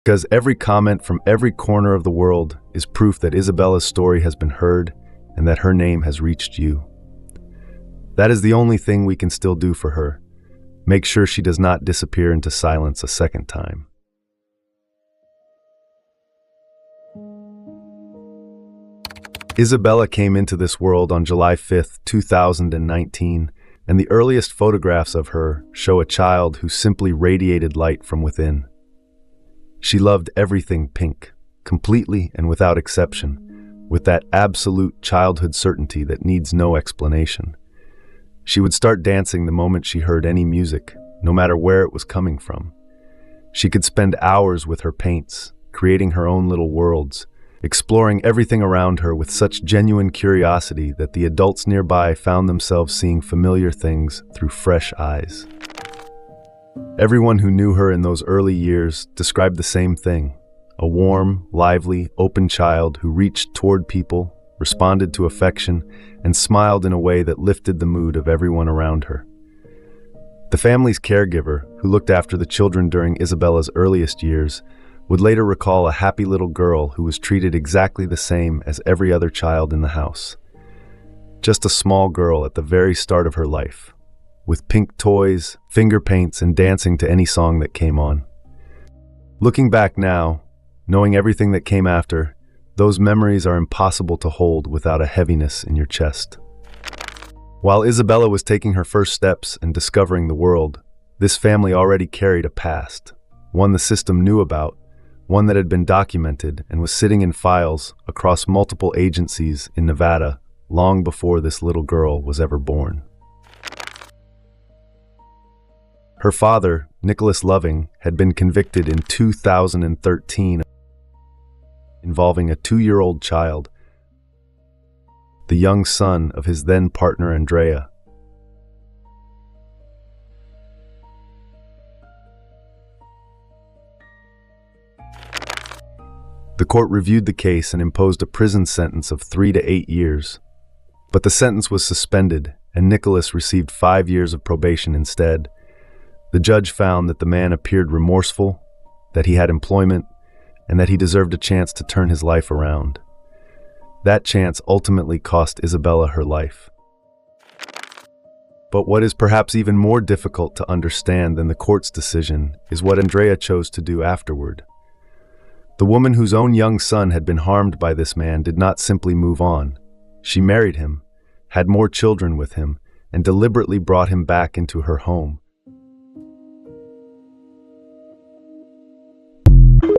because every comment from every corner of the world is proof that Isabella's story has been heard and that her name has reached you. That is the only thing we can still do for her. Make sure she does not disappear into silence a second time. Isabella came into this world on July 5th, 2019, and the earliest photographs of her show a child who simply radiated light from within. She loved everything pink, completely and without exception, with that absolute childhood certainty that needs no explanation. She would start dancing the moment she heard any music, no matter where it was coming from. She could spend hours with her paints, creating her own little worlds, exploring everything around her with such genuine curiosity that the adults nearby found themselves seeing familiar things through fresh eyes. Everyone who knew her in those early years described the same thing: a warm, lively, open child who reached toward people, responded to affection, and smiled in a way that lifted the mood of everyone around her. The family's caregiver, who looked after the children during Isabella's earliest years, would later recall a happy little girl who was treated exactly the same as every other child in the house. Just a small girl at the very start of her life, with pink toys, finger paints, and dancing to any song that came on. Looking back now, knowing everything that came after, those memories are impossible to hold without a heaviness in your chest. While Isabella was taking her first steps and discovering the world, this family already carried a past, one the system knew about, one that had been documented and was sitting in files across multiple agencies in Nevada long before this little girl was ever born. Her father, Nicholas Loving, had been convicted in 2013 involving a 2-year-old child, the young son of his then partner Andrea. The court reviewed the case and imposed a prison sentence of 3 to 8 years. But the sentence was suspended, and Nicholas received 5 years of probation instead. The judge found that the man appeared remorseful, that he had employment, and that he deserved a chance to turn his life around. That chance ultimately cost Isabella her life. But what is perhaps even more difficult to understand than the court's decision is what Andrea chose to do afterward. The woman whose own young son had been harmed by this man did not simply move on. She married him, had more children with him, and deliberately brought him back into her home,